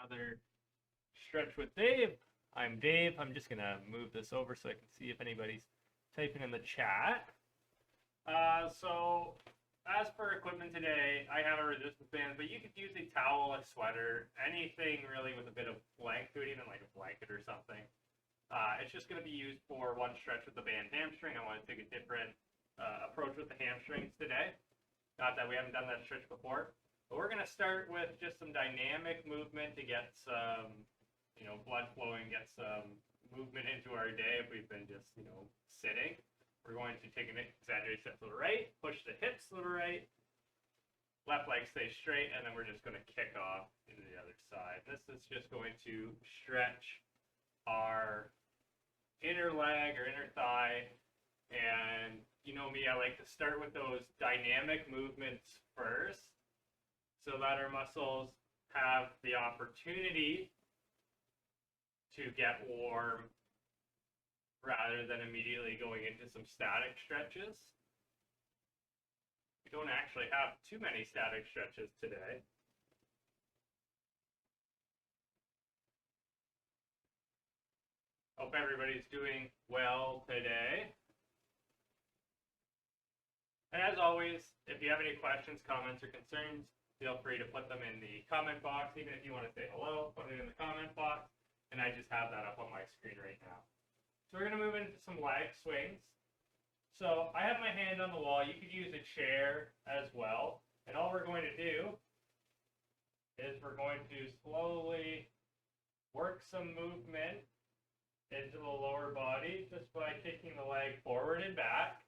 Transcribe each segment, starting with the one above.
another Stretch with Dave. I'm Dave. I'm just going to move this over so I can see if anybody's typing in the chat. So as for equipment today, I have a resistance band, but you could use a towel, a sweater, anything really with a bit of length to it, even like a blanket or something. It's just going to be used for one stretch with the band hamstring. I want to take a different approach with the hamstrings today. Not that we haven't done that stretch before. But we're going to start with just some dynamic movement to get some, blood flowing, get some movement into our day if we've been just, sitting. We're going to take an exaggerated step to the right, push the hips to the right, left leg stays straight, and then we're just going to kick off into the other side. This is just going to stretch our inner leg or inner thigh. And you know me, I like to start with those dynamic movements first so that our muscles have the opportunity to get warm rather than immediately going into some static stretches. We don't actually have too many static stretches today. Hope everybody's doing well today. And as always, if you have any questions, comments, or concerns, feel free to put them in the comment box. Even if you want to say hello, put it in the comment box. And I just have that up on my screen right now. So we're going to move into some leg swings. So I have my hand on the wall. You could use a chair as well. And all we're going to do is we're going to slowly work some movement into the lower body just by kicking the leg forward and back.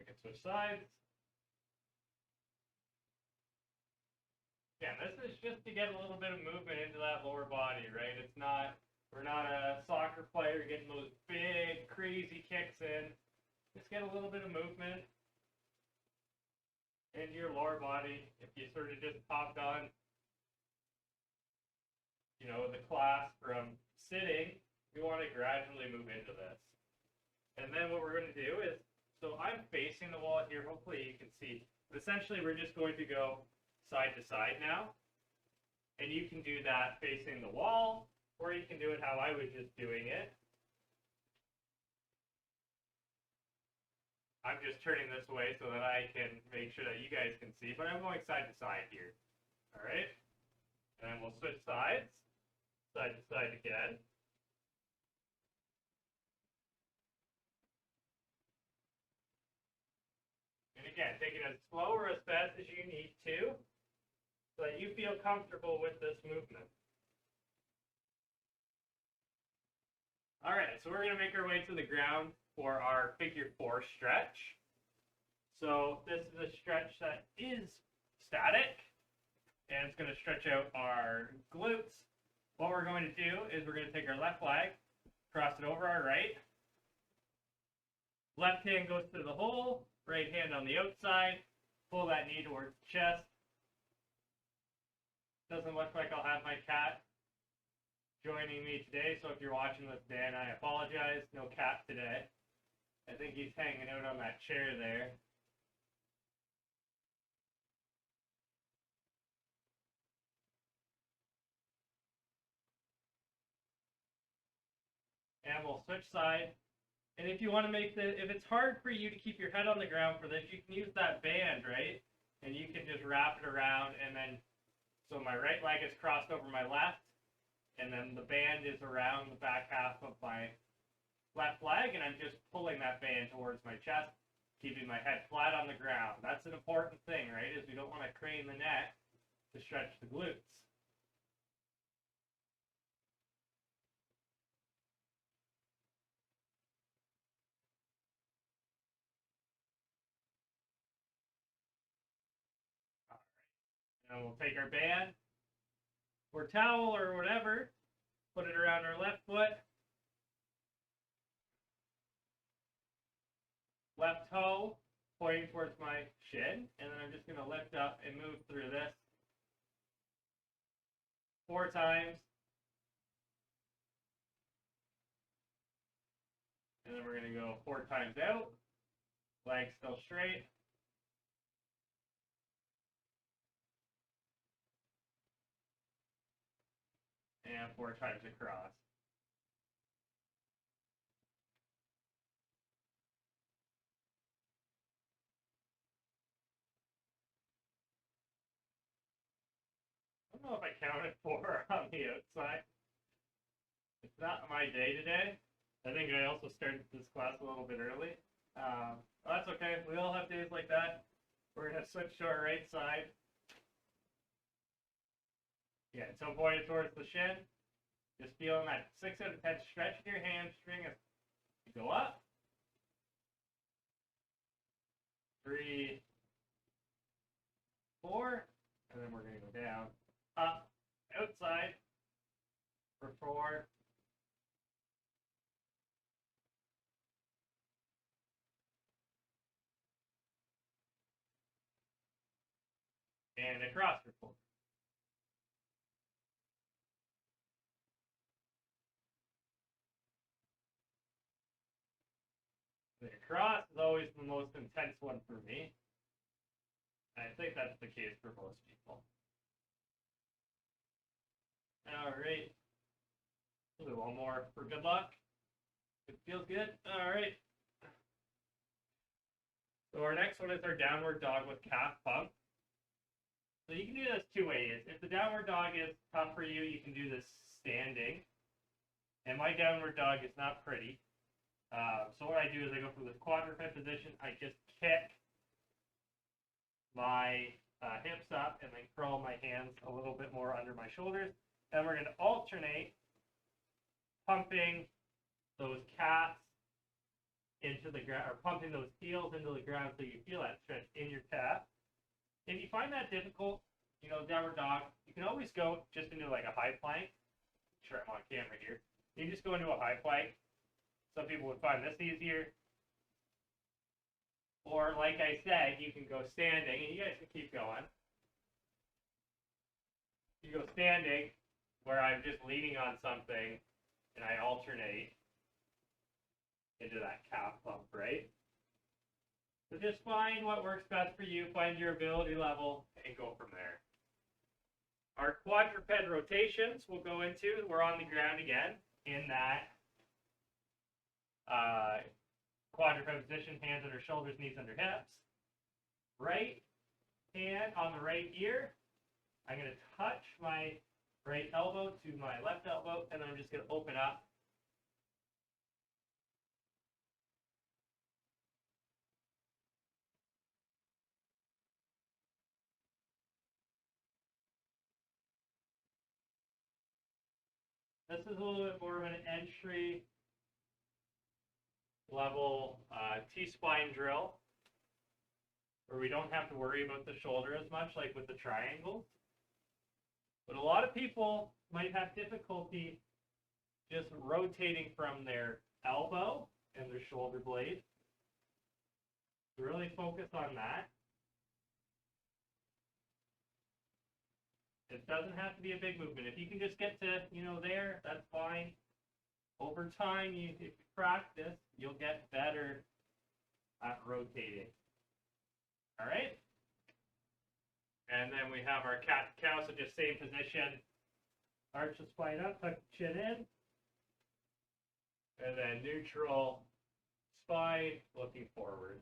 We can switch sides. Yeah, this is just to get a little bit of movement into that lower body, right? We're not a soccer player getting those big, crazy kicks in. Just get a little bit of movement into your lower body. If you sort of just popped on, the class from sitting, we want to gradually move into this. And then what we're going to do is, so I'm facing the wall here. Hopefully you can see. But essentially, we're just going to go side to side now. And you can do that facing the wall, or you can do it how I was just doing it. I'm just turning this away so that I can make sure that you guys can see, but I'm going side to side here. All right? And then we'll switch sides, side to side again. And again, take it as slow or as fast as you need to, so that you feel comfortable with this movement. All right, so we're going to make our way to the ground for our figure 4 stretch. So this is a stretch that is static, and it's going to stretch out our glutes. What we're going to do is we're going to take our left leg, cross it over our right. Left hand goes through the hole, right hand on the outside. Pull that knee towards the chest. Doesn't look like I'll have my cat joining me today, so if you're watching this, Dan, I apologize. No cat today. I think he's hanging out on that chair there. And we'll switch side. And if you want to if it's hard for you to keep your head on the ground for this, you can use that band, right? And you can just wrap it around, and then, so my right leg is crossed over my left, and then the band is around the back half of my left leg, and I'm just pulling that band towards my chest, keeping my head flat on the ground. That's an important thing, right? Is we don't want to crane the neck to stretch the glutes. And we'll take our band or towel or whatever, put it around our left foot, left toe pointing towards my shin, and then I'm just going to lift up and move through this 4 times. And then we're going to go 4 times out, legs still straight. and 4 times across. I don't know if I counted 4 on the outside. It's not my day today. I think I also started this class a little bit early. That's okay. We all have days like that. We're going to switch to our right side. Yeah, toe pointed towards the shin. Just feeling that 6 out of 10 stretch in your hamstring as you go up. 3, 4, and then we're going to go down, up, outside for 4. And across for 4. The across is always the most intense one for me. And I think that's the case for most people. Alright. We'll do one more for good luck. It feels good. Alright. So our next one is our downward dog with calf pump. So you can do this 2 ways. If the downward dog is tough for you, you can do this standing. And my downward dog is not pretty. So what I do is I go for this quadruped position. I just kick my hips up and then curl my hands a little bit more under my shoulders. And we're going to alternate pumping those calves into the ground, or pumping those heels into the ground so you feel that stretch in your calf. If you find that difficult, you know, downward dog, you can always go just into like a high plank. Sure, I'm on camera here. You just go into a high plank. Some people would find this easier. Or, like I said, you can go standing, and you guys can keep going. You go standing, where I'm just leaning on something, and I alternate into that calf pump, right? So just find what works best for you, find your ability level, and go from there. Our quadruped rotations we'll go into, we're on the ground again, in that quadruped position, hands under shoulders, knees under hips. Right hand on the right ear. I'm going to touch my right elbow to my left elbow, and then I'm just going to open up. This is a little bit more of an entry level T-spine drill, where we don't have to worry about the shoulder as much, like with the triangles. But a lot of people might have difficulty just rotating from their elbow and their shoulder blade. Really focus on that. It doesn't have to be a big movement. If you can just get to, you know, there, that's fine. Over time, if you practice, you'll get better at rotating. All right? And then we have our cat-cow, so just same position. Arch the spine up, tuck the chin in. And then neutral spine, looking forward.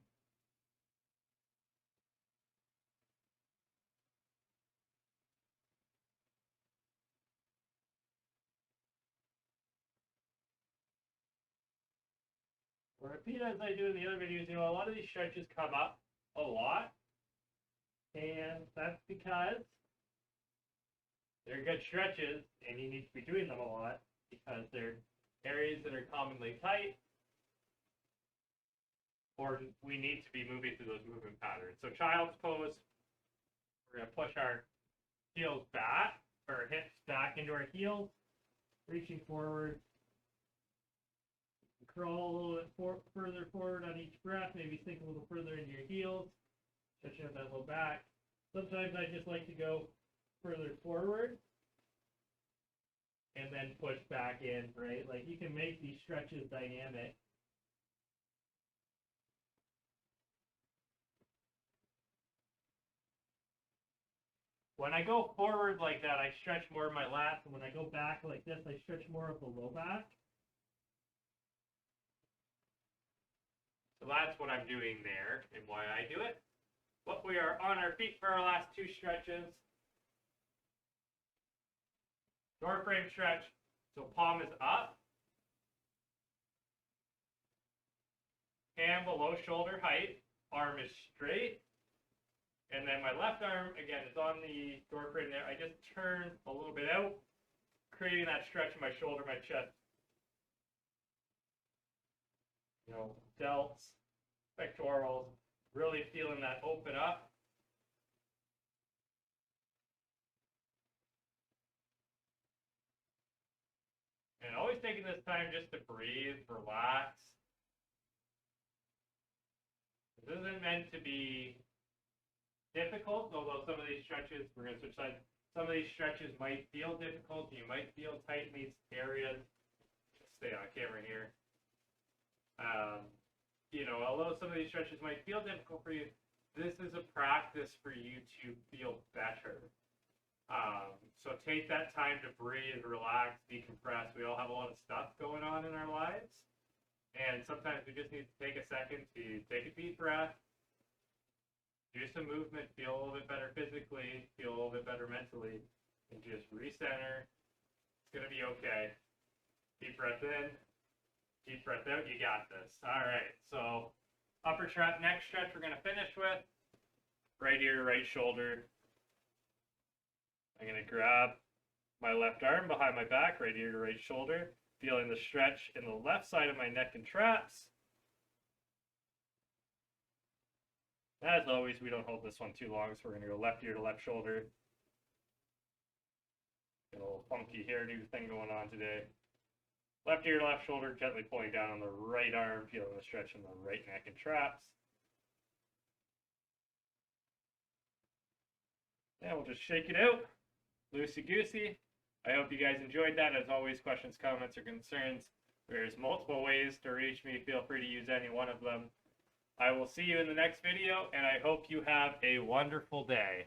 Repeat as I do in the other videos. You know, a lot of these stretches come up a lot, and that's because they're good stretches, and you need to be doing them a lot because they're areas that are commonly tight, or we need to be moving through those movement patterns. So child's pose, we're going to push our heels back, or hips back into our heels, reaching forward. Crawl a little bit further forward on each breath, maybe sink a little further into your heels, stretch out that low back. Sometimes I just like to go further forward and then push back in, right? Like you can make these stretches dynamic. When I go forward like that, I stretch more of my lats, and when I go back like this, I stretch more of the low back. So that's what I'm doing there and why I do it. But we are on our feet for our last two stretches. Door frame stretch, so palm is up. Hand below shoulder height, arm is straight. And then my left arm, again, is on the door frame there. I just turn a little bit out, creating that stretch in my shoulder, my chest. You know, delts, pectorals, really feeling that open up. And always taking this time just to breathe, relax. This isn't meant to be difficult, although some of these stretches, we're going to switch sides, some of these stretches might feel difficult. You might feel tight in these areas. Stay on camera here. You know, although some of these stretches might feel difficult for you, this is a practice for you to feel better. So take that time to breathe, relax, decompress. We all have a lot of stuff going on in our lives. And sometimes we just need to take a second to take a deep breath, do some movement, feel a little bit better physically, feel a little bit better mentally, and just recenter. It's going to be okay. Deep breath in, deep breath out. You got this. All right. So upper trap, neck stretch we're going to finish with. Right ear to right shoulder. I'm going to grab my left arm behind my back, right ear to right shoulder. Feeling the stretch in the left side of my neck and traps. As always, we don't hold this one too long, so we're going to go left ear to left shoulder. Got a little funky hairdo thing going on today. Left ear to left shoulder, gently pulling down on the right arm, feeling the stretch in the right neck and traps. And we'll just shake it out, loosey-goosey. I hope you guys enjoyed that. As always, questions, comments, or concerns, there's multiple ways to reach me. Feel free to use any one of them. I will see you in the next video, and I hope you have a wonderful day.